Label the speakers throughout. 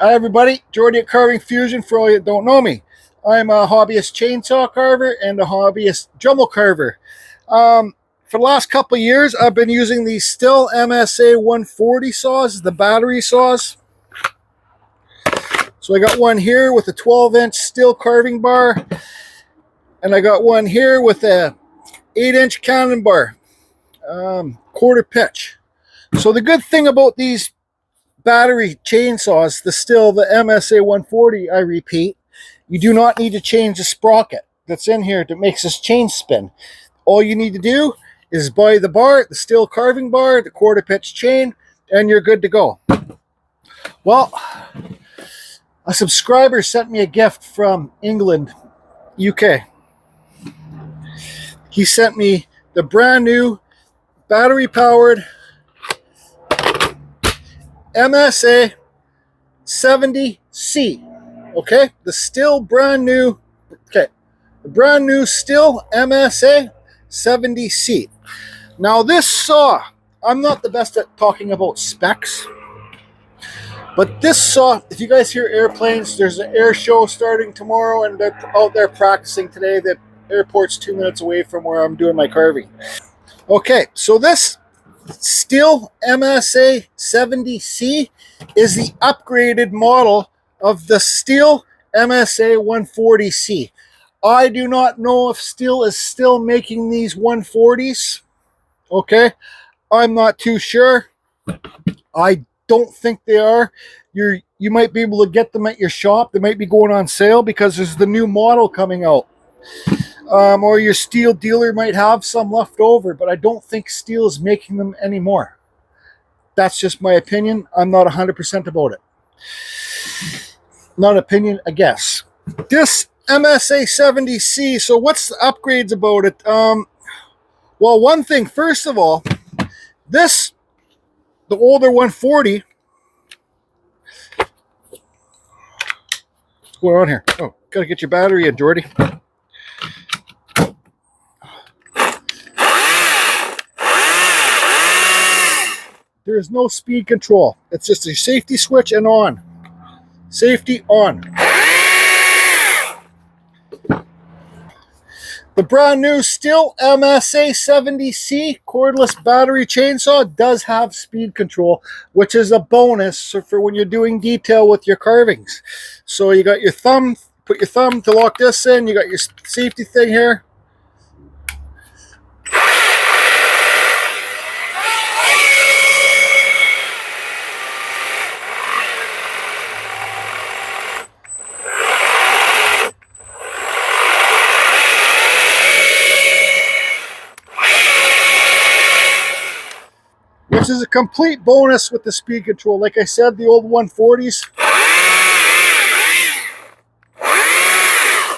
Speaker 1: Hi everybody, Jordy at Carving Fusion for all you that don't know me. I'm a hobbyist chainsaw carver and a hobbyist Dremel carver. For the last couple of years, I've been using these Stihl Msa 140 saws, the battery saws. So I got one here with a 12-inch Stihl carving bar, and I got one here with a 8-inch cannon bar, quarter pitch. So the good thing about these battery chainsaws, the Msa 140, I repeat, you do not need to change the sprocket that's in here that makes this chain spin. All you need to do is buy the bar, the Stihl carving bar, the quarter pitch chain, and you're good to go. Well, a subscriber sent me a gift from England, UK. He sent me the brand new battery powered Msa 70C. Okay, the Stihl brand new, the brand new Stihl Msa 70C. Now this saw, I'm not the best at talking about specs, but this saw, if you guys hear airplanes, there's an air show starting tomorrow and they're out there practicing today. The airport's 2 minutes away from where I'm doing my carving. Okay, so this Stihl Msa 70C is the upgraded model of the Stihl Msa 140C. I do not know if Stihl is still making these 140s. Okay, I'm not too sure. I don't think they are. You might be able to get them at your shop. They might be going on sale because there's the new model coming out. Or your Stihl dealer might have some left over, but I don't think Stihl is making them anymore. That's just my opinion. I'm not 100% about it. Not an opinion, a guess. This Msa 70C, so what's the upgrades about it? Well, one thing, first of all, this, the older 140, what's going on here? Oh, gotta get your battery in, Jordy. There is no speed control. It's just a safety switch and on. Safety on. The brand new Stihl Msa 70C cordless battery chainsaw does have speed control, which is a bonus for when you're doing detail with your carvings. So you got your thumb, put your thumb to lock this in, you got your safety thing here. Which is a complete bonus with the speed control. Like I said, the old 140s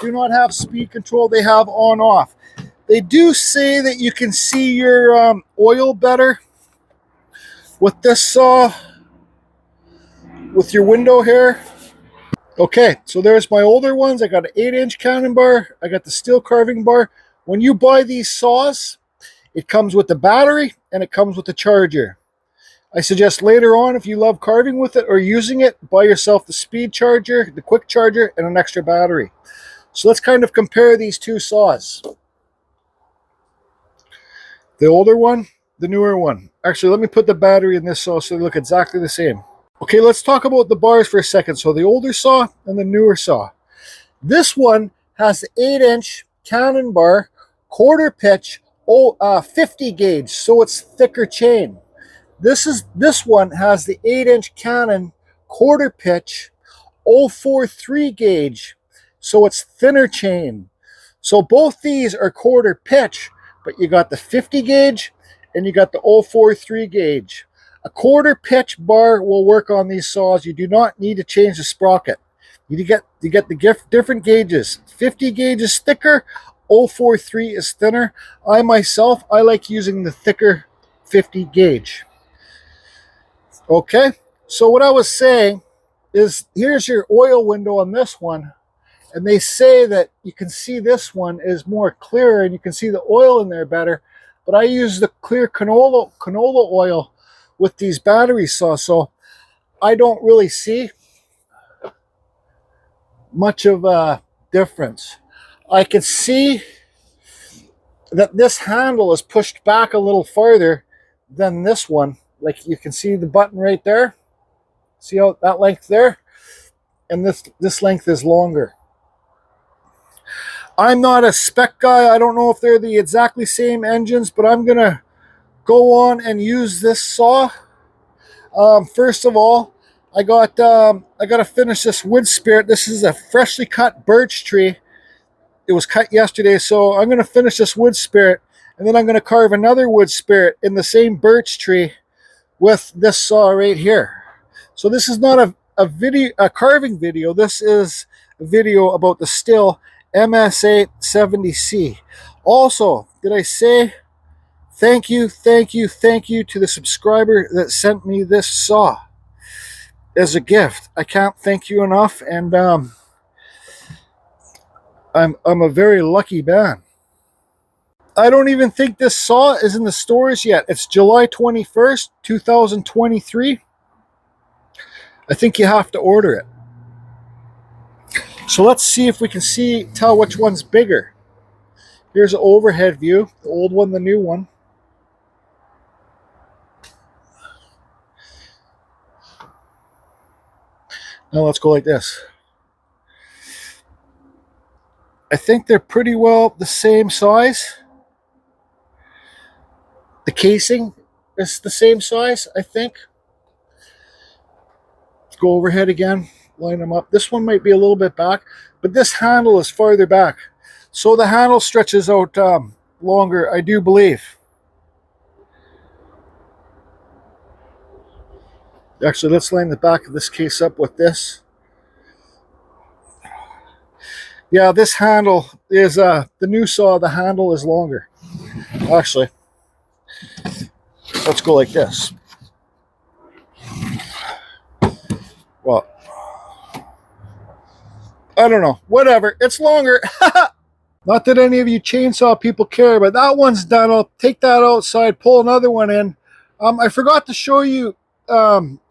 Speaker 1: do not have speed control. They have on-off. They do say that you can see your oil better with this saw, with your window here. Okay, so there's my older ones. I got an 8-inch cannon bar. I got the Stihl carving bar. When you buy these saws, it comes with the battery and it comes with the charger. I suggest later on, if you love carving with it or using it, buy yourself the speed charger, the quick charger, and an extra battery. So let's kind of compare these two saws. The older one, the newer one. Actually, let me put the battery in this saw so they look exactly the same. Okay, let's talk about the bars for a second. So the older saw and the newer saw. This one has the 8-inch cannon bar, quarter pitch, 50 gauge, so it's thicker chain. This one has the 8-inch cannon, quarter pitch, 043 gauge, so it's thinner chain. So both these are quarter pitch, but you got the 50 gauge and you got the 043 gauge. A quarter pitch bar will work on these saws. You do not need to change the sprocket. You get the different gauges. 50 gauge is thicker, 043 is thinner. I myself like using the thicker 50 gauge. Okay, so what I was saying is here's your oil window on this one, and they say that you can see this one is more clear and you can see the oil in there better, but I use the clear canola oil with these battery saws, so I don't really see. much of a difference. I can see that this handle is pushed back a little farther than this one. Like you can see the button right there. See how that length there? And this length is longer. I'm not a spec guy. I don't know if they're the exactly same engines, but I'm gonna go on and use this saw. First of all, I got to finish this wood spirit. This is a freshly cut birch tree. It was cut yesterday, so I'm gonna finish this wood spirit, and then I'm gonna carve another wood spirit in the same birch tree with this saw right here. So this is not a carving video. This is a video about the Stihl Msa 70C. Also, did I say thank you to the subscriber that sent me this saw as a gift? I can't thank you enough, and I'm a very lucky man. I don't even think this saw is in the stores yet. It's July 21st, 2023. I think you have to order it. So let's see if we can tell which one's bigger. Here's an overhead view, the old one, the new one. Now let's go like this. I think they're pretty well the same size. The casing is the same size, I think. Let's go overhead again, line them up. This one might be a little bit back, but this handle is farther back. So the handle stretches out longer, I do believe. Actually, let's line the back of this case up with this. Yeah, this handle is, the new saw, the handle is longer. Actually, let's go like this. Well, I don't know. Whatever. It's longer. Not that any of you chainsaw people care, but that one's done. I'll take that outside, pull another one in. I forgot to show you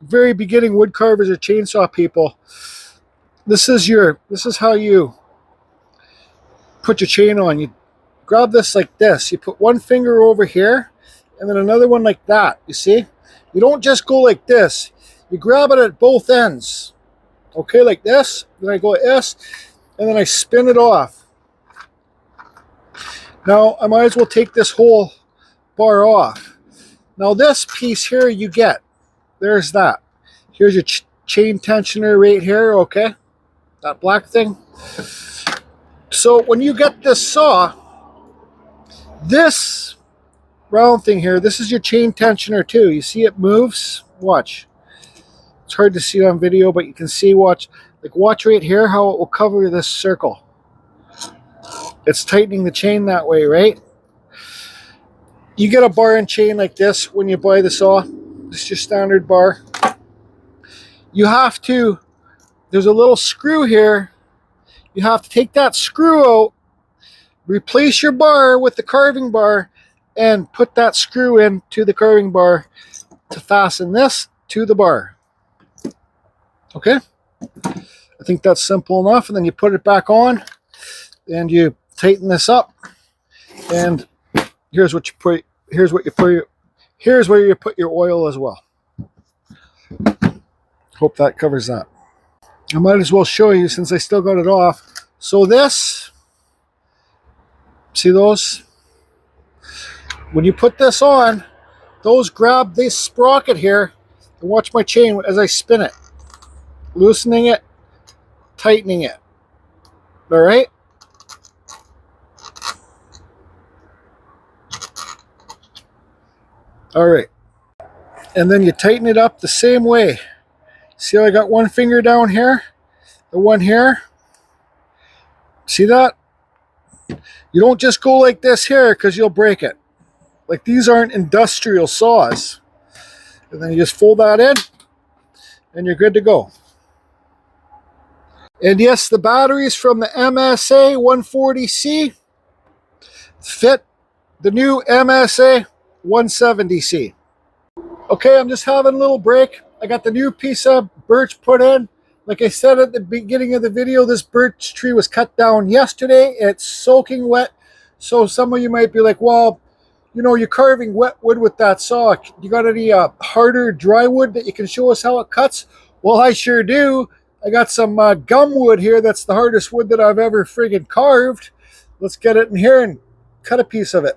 Speaker 1: very beginning wood carvers or chainsaw people. This is how you put your chain on. You grab this like this. You put one finger over here and then another one like that. You see? You don't just go like this. You grab it at both ends. Okay, like this. Then I go like this, and then I spin it off. Now, I might as well take this whole bar off. Now, this piece here you get. There's that. Here's your chain tensioner right here, okay? That black thing. So, when you get this saw, this round thing here, this is your chain tensioner too. You see it moves? Watch. It's hard to see on video, but you can see, watch right here how it will cover this circle. It's tightening the chain that way, right? You get a bar and chain like this when you buy the saw. This is your standard bar. You have to, there's a little screw here. You have to take that screw out, replace your bar with the carving bar, and put that screw into the carving bar to fasten this to the bar. Okay? I think that's simple enough. And then you put it back on and you tighten this up. And here's what you put, here's where you put your oil as well. Hope that covers that. I might as well show you since I still got it off. So this, see those? When you put this on, those grab this sprocket here, and watch my chain as I spin it. Loosening it, tightening it. All right? All right. And then you tighten it up the same way. See how I got one finger down here? The one here? See that? You don't just go like this here because you'll break it. Like these aren't industrial saws. And then you just fold that in and you're good to go. And yes, the batteries from the MSA 140C fit the new MSA 170C. Okay, I'm just having a little break. I got the new piece of birch put in. Like I said at the beginning of the video, this birch tree was cut down yesterday. It's soaking wet. So some of you might be like, well, you know, you're carving wet wood with that saw. You got any harder dry wood that you can show us how it cuts? Well, I sure do. I got some gum wood here. That's the hardest wood that I've ever friggin' carved. Let's get it in here and cut a piece of it.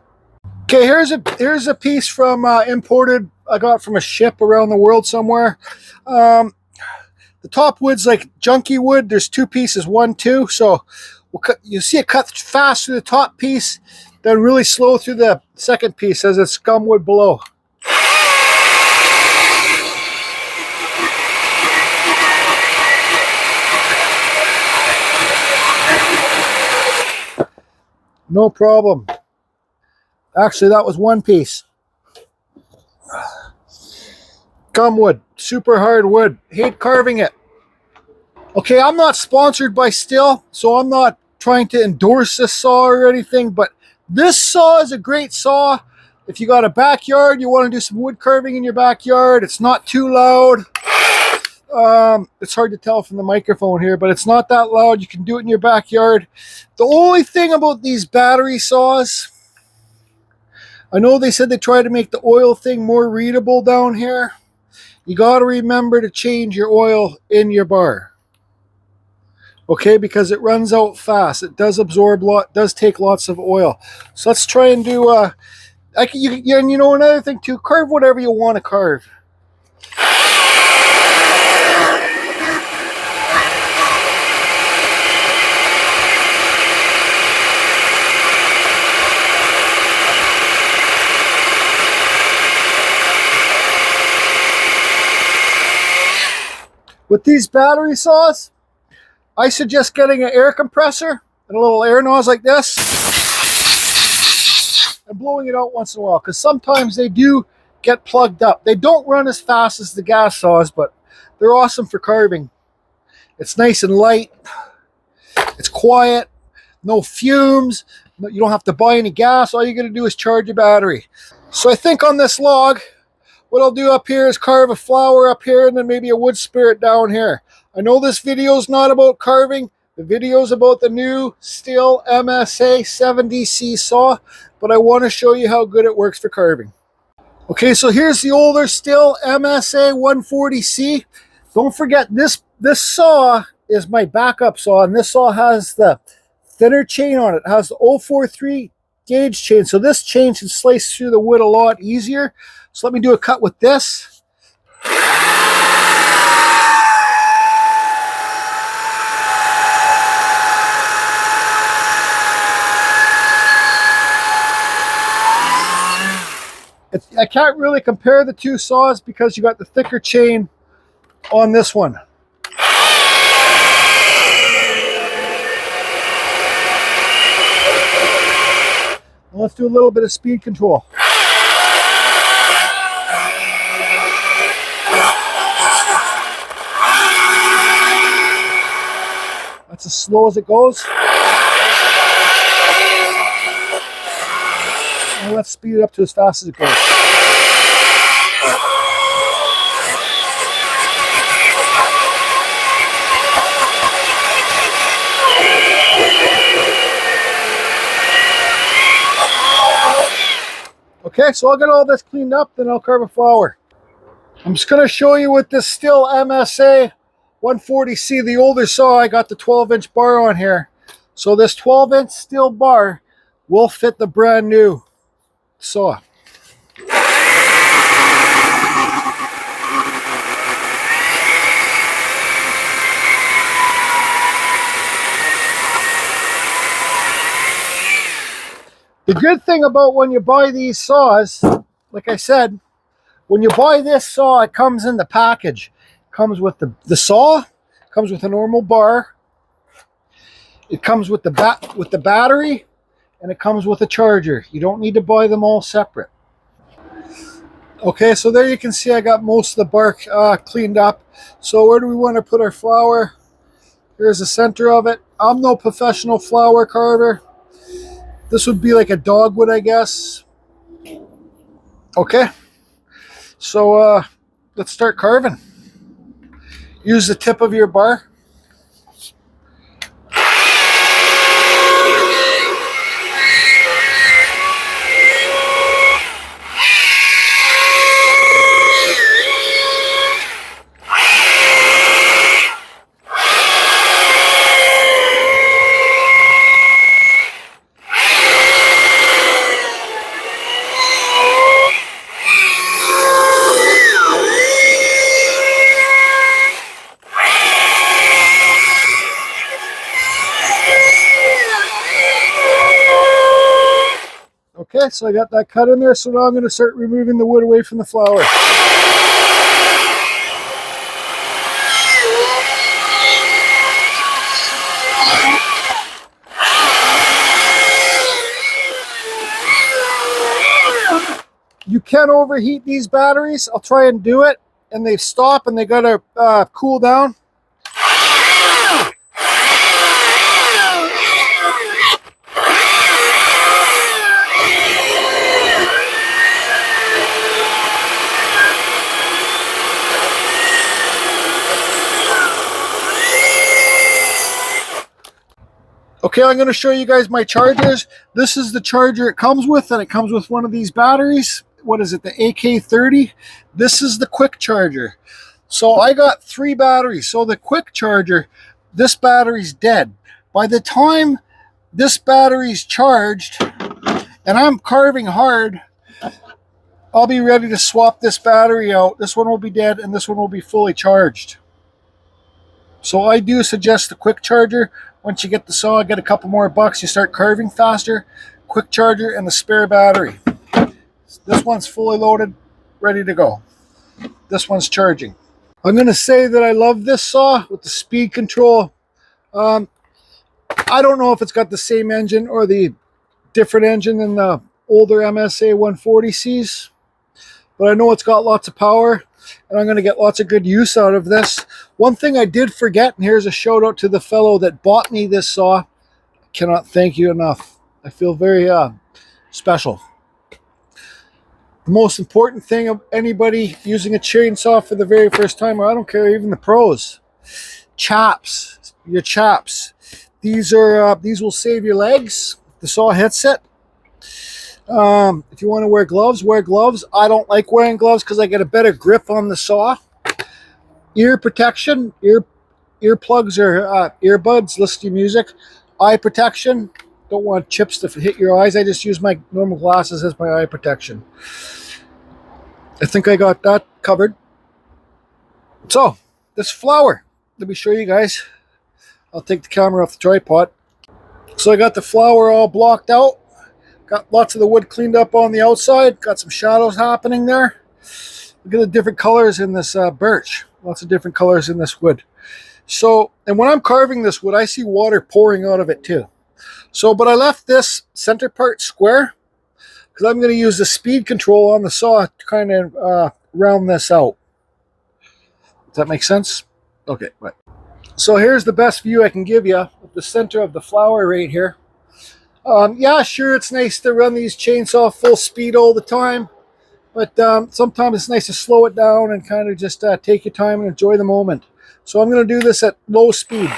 Speaker 1: Okay, here's a piece from imported. I got from a ship around the world somewhere. The top wood's like junky wood. There's two pieces, 1, 2. So we'll cut, you see it cut fast through the top piece, then really slow through the second piece as it's gum wood below. No problem. Actually, that was one piece. Gum wood, super hard wood. Hate carving it. Okay, I'm not sponsored by Stihl, so I'm not trying to endorse this saw or anything, but this saw is a great saw. If you got a backyard, you want to do some wood carving in your backyard, it's not too loud. It's hard to tell from the microphone here, but it's not that loud. You can do it in your backyard. The only thing about these battery saws, I know they said they tried to make the oil thing more readable down here. You got to remember to change your oil in your bar. Okay, because it runs out fast. It does absorb does take lots of oil. So let's try and do and you know, another thing too, carve whatever you want to carve. With these battery saws, I suggest getting an air compressor and a little air nozzle like this and blowing it out once in a while, because sometimes they do get plugged up. They don't run as fast as the gas saws, but they're awesome for carving. It's nice and light. It's quiet. No fumes. You don't have to buy any gas. All you got to do is charge your battery. So I think on this log, what I'll do up here is carve a flower up here and then maybe a wood spirit down here. I know this video is not about carving. The video is about the new Stihl Msa 70C saw, but I want to show you how good it works for carving. Okay, so here's the older Stihl Msa 140C. Don't forget, this saw is my backup saw, and this saw has the thinner chain on it. It has the 043 gauge chain, so this chain should slice through the wood a lot easier. So let me do a cut with this. I can't really compare the two saws because you got the thicker chain on this one. Let's do a little bit of speed control. That's as slow as it goes. And let's speed it up to as fast as it goes. Okay, so I'll get all this cleaned up, then I'll carve a flower. I'm just going to show you with this Stihl Msa 140C, the older saw. I got the 12-inch bar on here. So this 12-inch Stihl bar will fit the brand new saw. The good thing about when you buy these saws, like I said, when you buy this saw, it comes in the package. It comes with the saw, comes with a normal bar, it comes with the battery, and it comes with a charger. You don't need to buy them all separate. Okay, so there you can see I got most of the bark cleaned up. So where do we want to put our flower? Here's the center of it. I'm no professional flower carver. This would be like a dogwood, I guess. Okay, so let's start carving. use the tip of your bar. Okay, so I got that cut in there, so now I'm going to start removing the wood away from the flour. You can overheat these batteries. I'll try and do it, and they stop and they got to cool down. Okay, I'm going to show you guys my chargers. This is the charger it comes with, and it comes with one of these batteries. What is it, the AK30? This is the quick charger. So I got 3 batteries. So the quick charger, this battery's dead. By the time this battery's charged, and I'm carving hard, I'll be ready to swap this battery out. This one will be dead, and this one will be fully charged. So I do suggest the quick charger. Once you get the saw, get a couple more bucks, you start carving faster. Quick charger and the spare battery. This one's fully loaded, ready to go. This one's charging. I'm going to say that I love this saw with the speed control. I don't know if it's got the same engine or the different engine than the older MSA 140Cs, but I know it's got lots of power, and I'm going to get lots of good use out of this. One thing I did forget, and here's a shout out to the fellow that bought me this saw. I cannot thank you enough. I feel very special. The most important thing of anybody using a chainsaw for the very first time, or I don't care, even the pros, chaps, your chaps. These will save your legs. The saw hits it. If you want to wear gloves, wear gloves. I don't like wearing gloves because I get a better grip on the saw. Ear protection, earplugs or earbuds, listen to music. Eye protection. Don't want chips to hit your eyes. I just use my normal glasses as my eye protection. I think I got that covered. So, this flour. Let me show you guys. I'll take the camera off the tripod. So I got the flour all blocked out. Got lots of the wood cleaned up on the outside. Got some shadows happening there. Look at the different colors in this birch. Lots of different colors in this wood. So, and when I'm carving this wood, I see water pouring out of it too. So, but I left this center part square because I'm going to use the speed control on the saw to kind of round this out. Does that make sense? Okay, right. So here's the best view I can give you of the center of the flour right here. Yeah, sure, it's nice to run these chainsaw full speed all the time, but sometimes it's nice to slow it down and kind of just take your time and enjoy the moment. So I'm going to do this at low speed.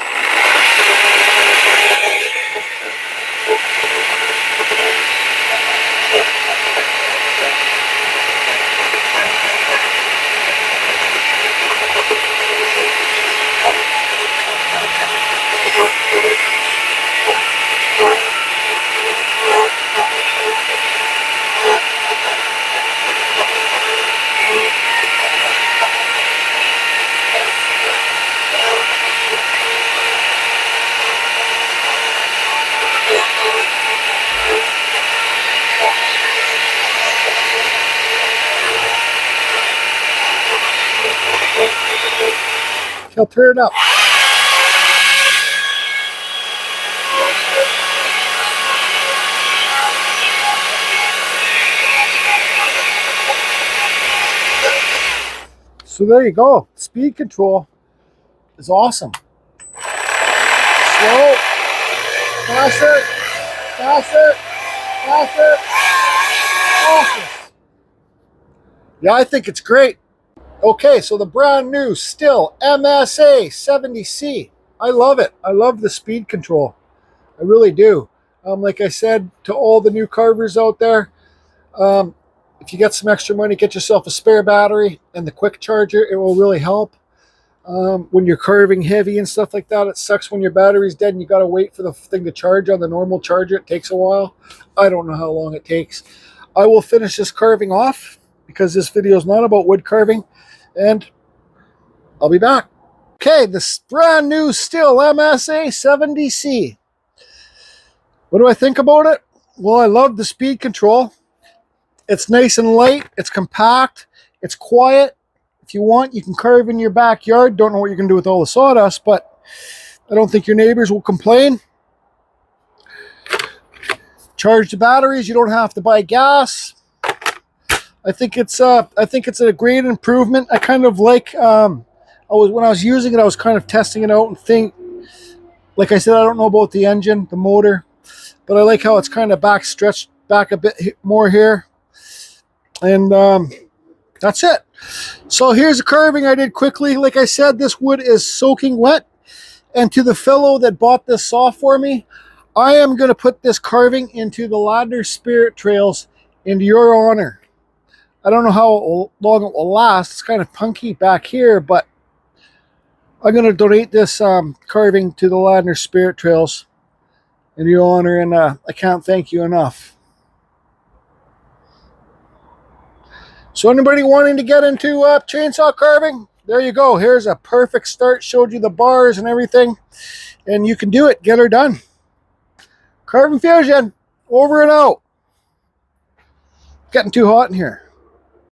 Speaker 1: I'll turn it up. So there you go. Speed control is awesome. Slow, faster, faster, faster. Awesome. Yeah, I think it's great. Okay, so the brand new Stihl Msa 70C. I love it. I love the speed control. I really do. Like I said to all the new carvers out there, if you get some extra money, get yourself a spare battery and the quick charger. It will really help. When you're carving heavy and stuff like that, it sucks when your battery's dead and you got to wait for the thing to charge on the normal charger. It takes a while. I don't know how long it takes. I will finish this carving off because this video is not about wood carving, and I'll be back. Okay, this brand new Stihl Msa 70C. What do I think about it? Well, I love the speed control. It's nice and light. It's compact. It's quiet. If you want, you can carve in your backyard. Don't know what you can do with all the sawdust, but I don't think your neighbors will complain. Charge the batteries. You don't have to buy gas. I think it's a great improvement. I kind of like when I was using it, I was kind of testing it out and like I said, I don't know about the engine, the motor, but I like how it's kind of stretched back a bit more here. And that's it. So here's the carving I did quickly. Like I said, this wood is soaking wet. And to the fellow that bought this saw for me, I am going to put this carving into the Ladner Spirit Trails in your honor. I don't know how long it will last. It's kind of punky back here, but I'm going to donate this carving to the Ladner Spirit Trails in your honor, and I can't thank you enough. So anybody wanting to get into chainsaw carving, there you go. Here's a perfect start. Showed you the bars and everything, and you can do it. Get her done. Carving Fusion, over and out. Getting too hot in here.